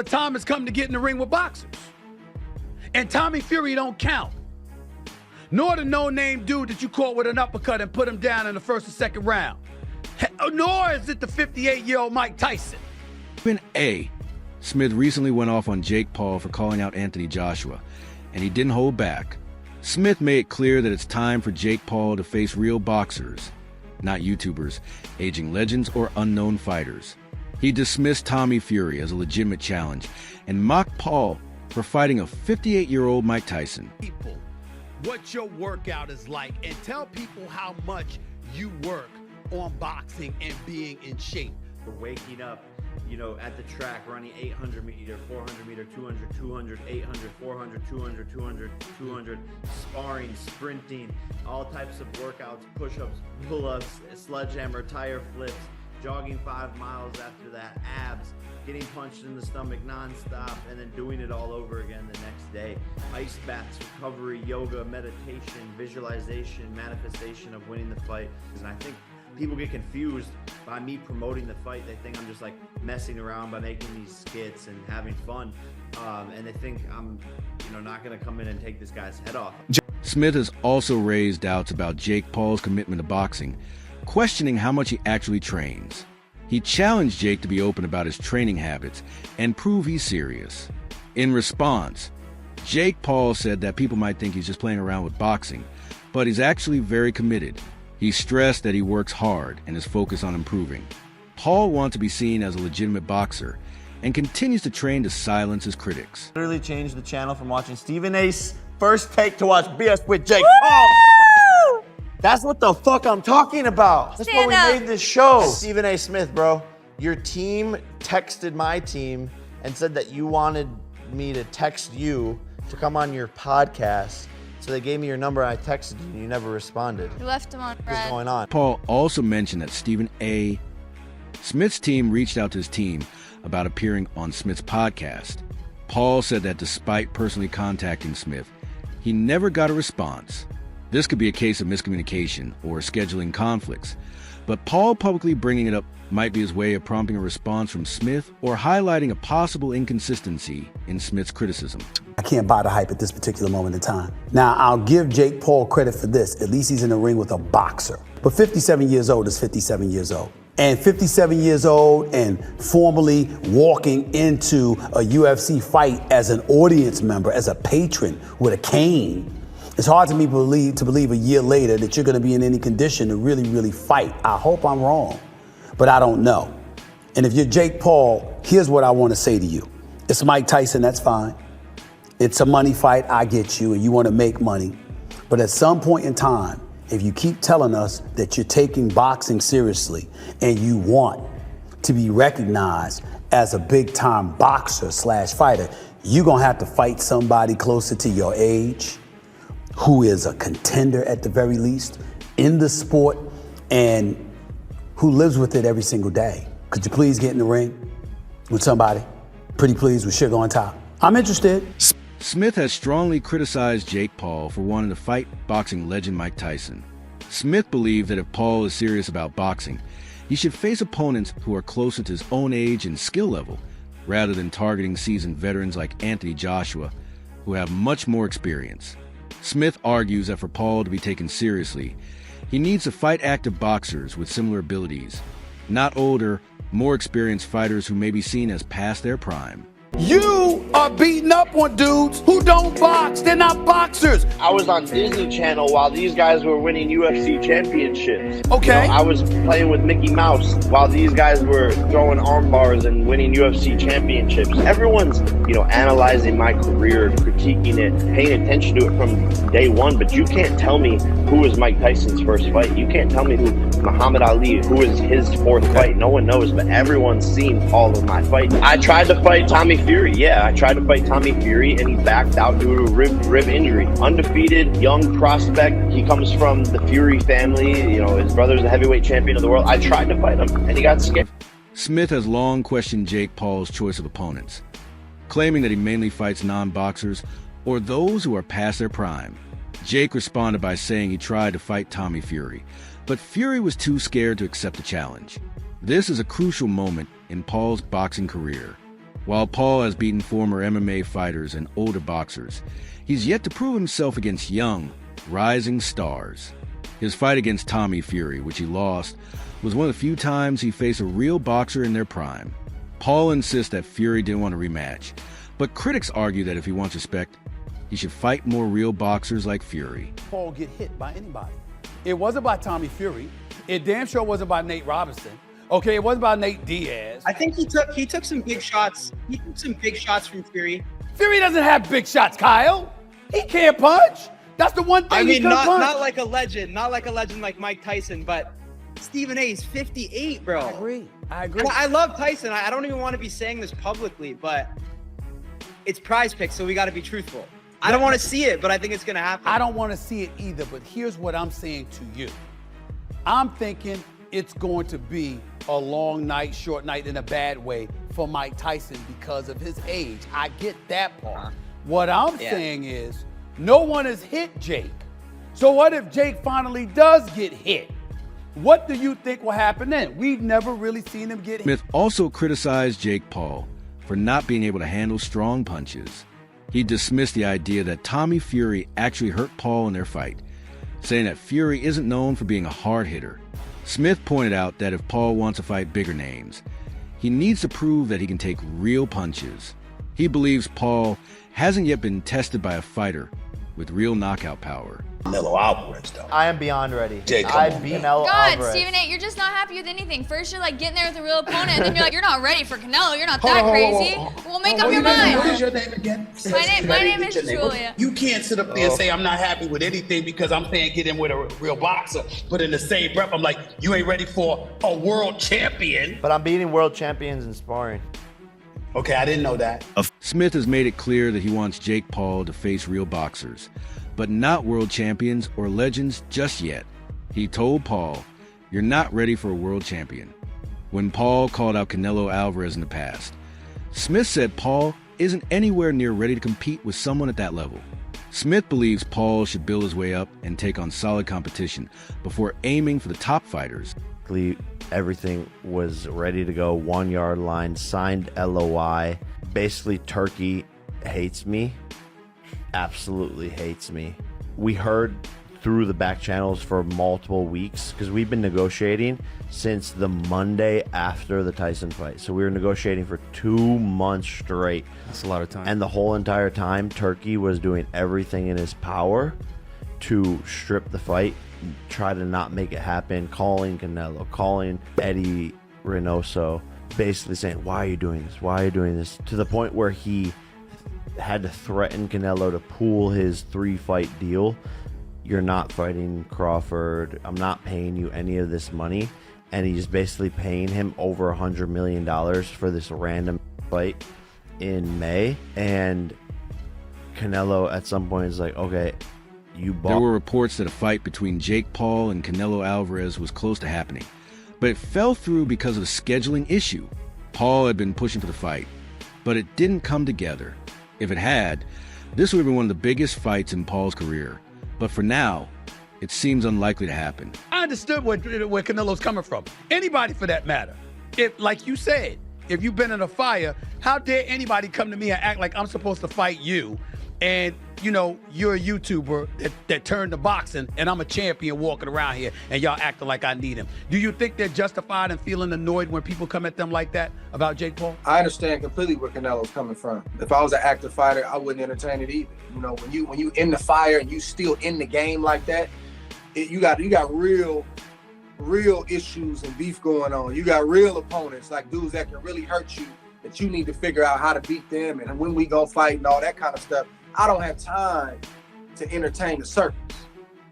The time has come to get in the ring with boxers. And Tommy Fury don't count. Nor the no-name dude that you caught with an uppercut and put him down in the first or second round. Nor is it the 58-year-old Mike Tyson. In A, Smith recently went off on Jake Paul for calling out Anthony Joshua, and he didn't hold back. Smith made it clear that it's time for Jake Paul to face real boxers, not YouTubers, aging legends, or unknown fighters. He dismissed Tommy Fury as a legitimate challenge and mocked Paul for fighting a 58-year-old Mike Tyson. People, what your workout is like, and tell people how much you work on boxing and being in shape. For waking up, you know, at the track, running 800 meter, 400 meter, 200, 200, 800, 400, 200, 200, 200, sparring, sprinting, all types of workouts, push-ups, pull-ups, sledgehammer, tire flips, jogging 5 miles after that, abs, getting punched in the stomach nonstop, and then doing it all over again the next day. Ice baths, recovery, yoga, meditation, visualization, manifestation of winning the fight. And I think people get confused by me promoting the fight. They think I'm just like messing around by making these skits and having fun. And they think I'm, not gonna come in and take this guy's head off. Smith has also raised doubts about Jake Paul's commitment to boxing, questioning how much he actually trains. He challenged Jake to be open about his training habits and prove he's serious. In response, Jake Paul said that people might think he's just playing around with boxing, but he's actually very committed. He stressed that he works hard and is focused on improving. Paul wants to be seen as a legitimate boxer and continues to train to silence his critics. Literally changed the channel from watching Stephen A's First Take to watch BS with Jake Paul. That's what the fuck I'm talking about. That's why we made this show. Stephen A. Smith, bro. Your team texted my team and said that you wanted me to text you to come on your podcast. So they gave me your number, I texted you, and you never responded. You left him on red. What's going on? Paul also mentioned that Stephen A. Smith's team reached out to his team about appearing on Smith's podcast. Paul said that despite personally contacting Smith, he never got a response. This could be a case of miscommunication or scheduling conflicts, but Paul publicly bringing it up might be his way of prompting a response from Smith or highlighting a possible inconsistency in Smith's criticism. I can't buy the hype at this particular moment in time. Now, I'll give Jake Paul credit for this. At least he's in the ring with a boxer. But 57 years old is 57 years old. And 57 years old and formally walking into a UFC fight as an audience member, as a patron with a cane, it's hard to me believe a year later that you're going to be in any condition to really, really fight. I hope I'm wrong, but I don't know. And if you're Jake Paul, here's what I want to say to you. It's Mike Tyson, that's fine. It's a money fight, I get you, and you want to make money. But at some point in time, if you keep telling us that you're taking boxing seriously and you want to be recognized as a big-time boxer / fighter, you're going to have to fight somebody closer to your age, who is a contender at the very least in the sport and who lives with it every single day. Could you please get in the ring with somebody? Pretty please, with sugar on top. I'm interested. Smith has strongly criticized Jake Paul for wanting to fight boxing legend Mike Tyson. Smith believed that if Paul is serious about boxing, he should face opponents who are closer to his own age and skill level, rather than targeting seasoned veterans like Anthony Joshua, who have much more experience. Smith argues that for Paul to be taken seriously, he needs to fight active boxers with similar abilities, not older, more experienced fighters who may be seen as past their prime. You are beating up on dudes who don't box. They're not boxers. I was on Disney Channel while these guys were winning UFC championships. Okay. I was playing with Mickey Mouse while these guys were throwing arm bars and winning UFC championships. Everyone's, analyzing my career, critiquing it, paying attention to it from day one, but you can't tell me who was Mike Tyson's first fight. You can't tell me who Muhammad Ali, who was his fourth fight. No one knows, but everyone's seen all of my fights. I tried to fight Tommy Fury. Yeah, I tried to fight Tommy Fury and he backed out due to a rib injury. Undefeated, young prospect. He comes from the Fury family. His brother's the heavyweight champion of the world. I tried to fight him and he got scared. Smith has long questioned Jake Paul's choice of opponents, claiming that he mainly fights non-boxers or those who are past their prime. Jake responded by saying he tried to fight Tommy Fury, but Fury was too scared to accept the challenge. This is a crucial moment in Paul's boxing career. While Paul has beaten former MMA fighters and older boxers, he's yet to prove himself against young, rising stars. His fight against Tommy Fury, which he lost, was one of the few times he faced a real boxer in their prime. Paul insists that Fury didn't want a rematch, but critics argue that if he wants respect, he should fight more real boxers like Fury. Paul get hit by anybody. It wasn't by Tommy Fury. It damn sure wasn't by Nate Robinson. Okay, it wasn't by Nate Diaz. I think he took some big shots. He took some big shots from Fury. Fury doesn't have big shots, Kyle. He can't punch. That's the one thing I he mean, can punch. not like a legend like Mike Tyson, but Stephen A is 58, bro. I agree. And I love Tyson. I don't even want to be saying this publicly, but it's Prize Picks, so we got to be truthful. I don't want to see it, but I think it's going to happen. I don't want to see it either, but here's what I'm saying to you. I'm thinking it's going to be a long night, short night in a bad way for Mike Tyson because of his age. I get that part. What I'm saying is no one has hit Jake. So what if Jake finally does get hit? What do you think will happen then? We've never really seen him get hit. Smith also criticized Jake Paul for not being able to handle strong punches. He dismissed the idea that Tommy Fury actually hurt Paul in their fight, saying that Fury isn't known for being a hard hitter. Smith pointed out that if Paul wants to fight bigger names, he needs to prove that he can take real punches. He believes Paul hasn't yet been tested by a fighter with real knockout power. Canelo Alvarez, though. I am beyond ready. Jake, come I on, beat man. Canelo God, Alvarez. Stephen A., you're just not happy with anything. First, you're like getting there with a real opponent, and then you're like, you're not ready for Canelo. You're not that crazy. Well, make up your mind. What is your name again? My name is Julia. You can't sit up there and say I'm not happy with anything because I'm saying get in with a real boxer, but in the same breath, I'm like, you ain't ready for a world champion. But I'm beating world champions in sparring. Okay, I didn't know that. Smith has made it clear that he wants Jake Paul to face real boxers, but not world champions or legends just yet. He told Paul, "You're not ready for a world champion." When Paul called out Canelo Alvarez in the past, Smith said Paul isn't anywhere near ready to compete with someone at that level. Smith believes Paul should build his way up and take on solid competition before aiming for the top fighters. Everything was ready to go, 1 yard line, signed LOI. Basically, Turkey hates me, absolutely hates me. We heard through the back channels for multiple weeks because we've been negotiating since the Monday after the Tyson fight. So we were negotiating for 2 months straight. That's a lot of time. And the whole entire time, Turkey was doing everything in his power to strip the fight, try to not make it happen, calling Canelo, calling Eddie Reynoso, basically saying, why are you doing this? Why are you doing this? To the point where he had to threaten Canelo to pull his 3-fight deal. You're not fighting Crawford. I'm not paying you any of this money. And he's basically paying him over $100 million for this random fight in May. And Canelo at some point is like, okay, you bought. There were reports that a fight between Jake Paul and Canelo Alvarez was close to happening, but it fell through because of a scheduling issue. Paul had been pushing for the fight, but it didn't come together. If it had, this would have been one of the biggest fights in Paul's career. But for now, it seems unlikely to happen. I understood where Canelo's coming from. Anybody for that matter. If, like you said, if you've been in a fire, how dare anybody come to me and act like I'm supposed to fight you? And, you know, you're a YouTuber that turned to boxing, and I'm a champion walking around here, and y'all acting like I need him. Do you think they're justified in feeling annoyed when people come at them like that about Jake Paul? I understand completely where Canelo's coming from. If I was an active fighter, I wouldn't entertain it either. You know, when you in the fire and you still in the game like that, you got real issues and beef going on. You got real opponents, like dudes that can really hurt you, that you need to figure out how to beat them and when we gonna fight and all that kind of stuff. I don't have time to entertain the circus.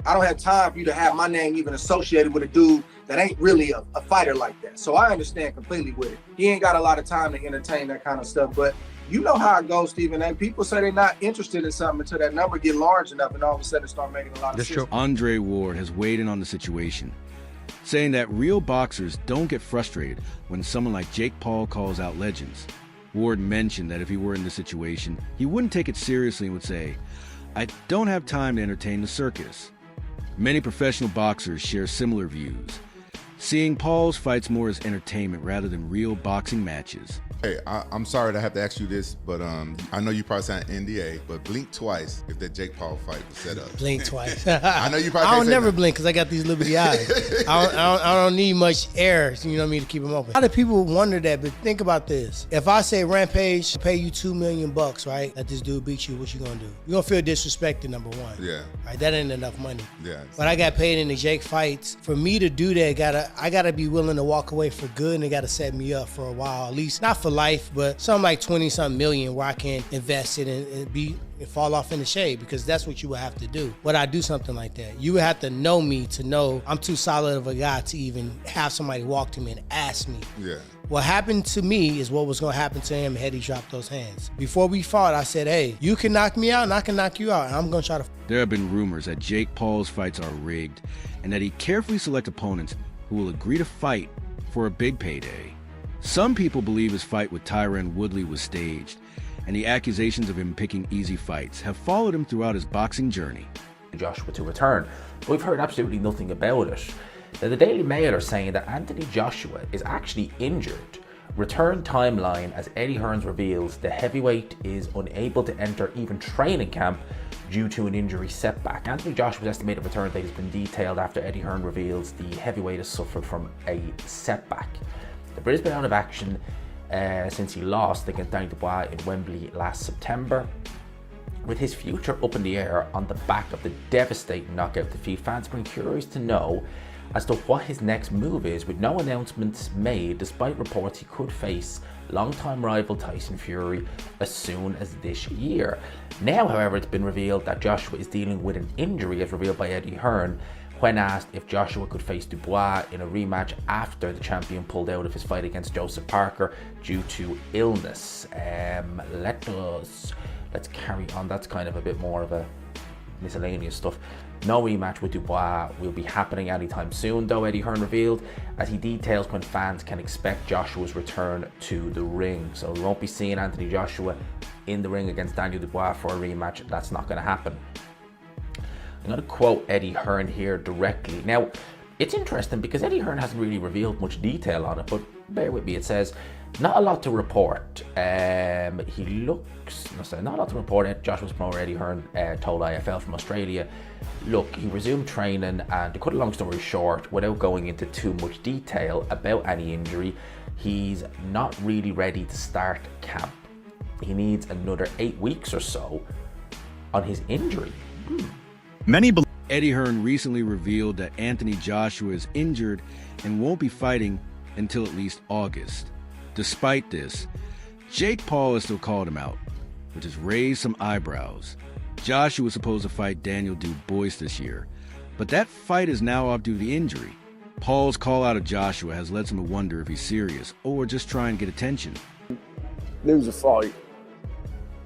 I don't have time for you to have my name even associated with a dude that ain't really a fighter like that. So I understand completely with it. He ain't got a lot of time to entertain that kind of stuff, but you know how it goes, Stephen A. People say they're not interested in something until that number get large enough and all of a sudden start making a lot of sense. Andre Ward has weighed in on the situation, saying that real boxers don't get frustrated when someone like Jake Paul calls out legends. Ward mentioned that if he were in this situation, he wouldn't take it seriously and would say, "I don't have time to entertain the circus." Many professional boxers share similar views. seeing Paul's fights more as entertainment rather than real boxing matches. Hey, I'm sorry to have to ask you this, but I know you probably signed NDA, but blink twice if that Jake Paul fight was set up. Blink twice. I know you probably I don't never that. blink because I got these liberty eyes. I don't need much air, you know what I mean, to keep them open. A lot of people wonder that, but think about this. If I say Rampage pay you $2 million, right? That this dude beat you, what you gonna do? You gonna feel disrespected, number one. Yeah. Right, that ain't enough money. Yeah. But I got paid in the Jake fights. For me to do that, I gotta be willing to walk away for good, and they gotta set me up for a while, at least not for life, but something like 20-something million where I can invest it and fall off in the shade, because that's what you would have to do. Would I do something like that? You would have to know me to know I'm too solid of a guy to even have somebody walk to me and ask me. Yeah. What happened to me is what was gonna happen to him had he dropped those hands. Before we fought, I said, hey, you can knock me out and I can knock you out, and I'm gonna try to. There have been rumors that Jake Paul's fights are rigged and that he carefully selects opponents who will agree to fight for a big payday. Some people believe his fight with Tyron Woodley was staged, and the accusations of him picking easy fights have followed him throughout his boxing journey. Joshua to return, but we've heard absolutely nothing about it. Now, the Daily Mail are saying that Anthony Joshua is actually injured. Return timeline: as Eddie Hearns reveals, the heavyweight is unable to enter even training camp due to an injury setback. Anthony Joshua's estimated return date has been detailed after Eddie Hearn reveals the heavyweight has suffered from a setback. The Brit has been out of action since he lost against Danny Dubois in Wembley last September. With his future up in the air on the back of the devastating knockout defeat, fans have been curious to know as to what his next move is, with no announcements made, despite reports he could face longtime rival Tyson Fury as soon as this year. Now, however, it's been revealed that Joshua is dealing with an injury, as revealed by Eddie Hearn, when asked if Joshua could face Dubois in a rematch after the champion pulled out of his fight against Joseph Parker due to illness. Let's carry on. That's kind of a bit more of a miscellaneous stuff. No rematch with Dubois will be happening anytime soon, though, Eddie Hearn revealed, as he details when fans can expect Joshua's return to the ring. So we won't be seeing Anthony Joshua in the ring against Daniel Dubois for a rematch. That's not going to happen. I'm going to quote Eddie Hearn here directly. Now, it's interesting because Eddie Hearn hasn't really revealed much detail on it, but bear with me. It says, not a lot to report. Not a lot to report. Joshua's promoter Eddie Hearn told IFL from Australia, look, he resumed training, and to cut a long story short, without going into too much detail about any injury, he's not really ready to start camp. He needs another 8 weeks or so on his injury. Eddie Hearn recently revealed that Anthony Joshua is injured and won't be fighting until at least August. Despite this, Jake Paul has still called him out, which has raised some eyebrows. Joshua was supposed to fight Daniel Dubois this year, but that fight is now off due to the injury. Paul's call out of Joshua has led some to wonder if he's serious or just trying to get attention. Lose a fight,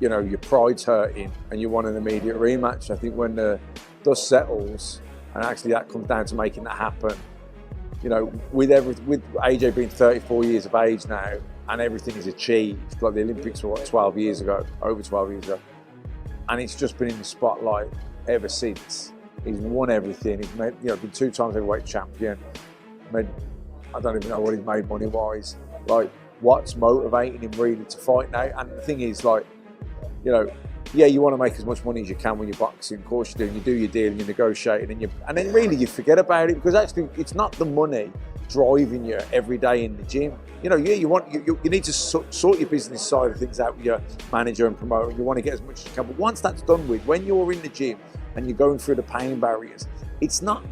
you know, your pride's hurting and you want an immediate rematch. I think when the dust settles and actually that comes down to making that happen, you know, with AJ being 34 years of age now and everything is achieved, like the Olympics were what, 12 years ago, over 12 years ago, and it's just been in the spotlight ever since. He's won everything. He's made, you know, been 2 times heavyweight champion. Made, I don't even know what he's made money-wise. Like, what's motivating him really to fight now? And the thing is, like, you know, yeah, you want to make as much money as you can when you're boxing. Of course you do. And you do your deal and you negotiate, and then really you forget about it, because actually it's not the money driving you every day in the gym. You know, yeah, you need to sort your business side of things out with your manager and promoter. You want to get as much as you can, but once that's done with, when you're in the gym and you're going through the pain barriers, it's not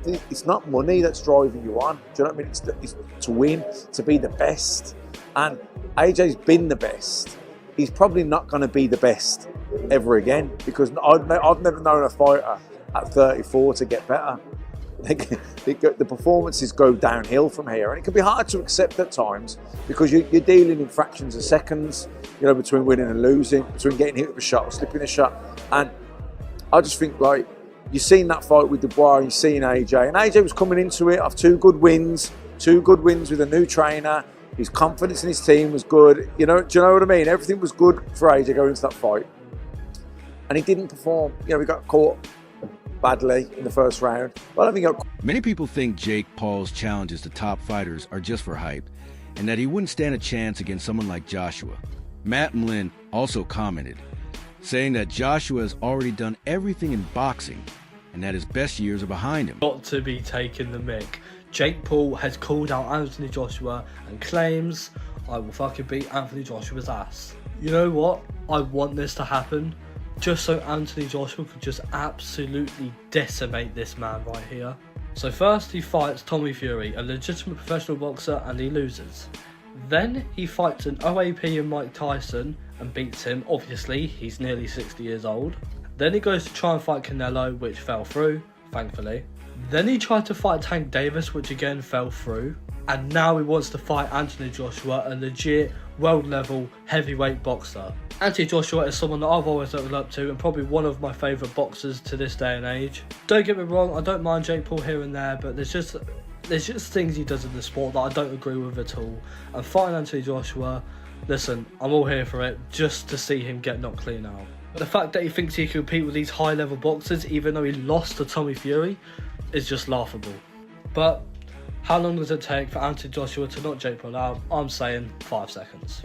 money that's driving you on. Do you know what I mean? It's to win, to be the best. And AJ's been the best. He's probably not going to be the best ever again, because I've never known a fighter at 34 to get better. The performances go downhill from here, and it can be hard to accept at times because you're dealing in fractions of seconds, you know, between winning and losing, between getting hit with a shot or slipping a shot. And I just think, like, you've seen that fight with Dubois, and you've seen AJ, and AJ was coming into it off 2 good wins with a new trainer. His confidence in his team was good. You know, do you know what I mean? Everything was good for AJ going into that fight, and he didn't perform. You know, he got caught badly in the first round. But I don't think he got Many people think Jake Paul's challenges to top fighters are just for hype, and that he wouldn't stand a chance against someone like Joshua. Matt Mlin also commented, saying that Joshua has already done everything in boxing and that his best years are behind him. Not to be taking the mick. Jake Paul has called out Anthony Joshua and claims, I will fucking beat Anthony Joshua's ass. You know what? I want this to happen just so Anthony Joshua could just absolutely decimate this man right here. So first he fights Tommy Fury, a legitimate professional boxer, and he loses. Then he fights an OAP and Mike Tyson and beats him. Obviously, he's nearly 60 years old. Then he goes to try and fight Canelo, which fell through, thankfully. Then he tried to fight Tank Davis, which again fell through. And now he wants to fight Anthony Joshua, a legit world-level heavyweight boxer. Anthony Joshua is someone that I've always looked up to and probably one of my favourite boxers to this day and age. Don't get me wrong, I don't mind Jake Paul here and there, but there's just things he does in the sport that I don't agree with at all. And fighting Anthony Joshua, listen, I'm all here for it, just to see him get knocked clean out. The fact that he thinks he can compete with these high-level boxers, even though he lost to Tommy Fury, is just laughable. But how long does it take for Anthony Joshua to knock Jake Paul out? I'm saying 5 seconds.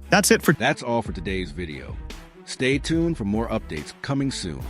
That's all for today's video. Stay tuned for more updates coming soon.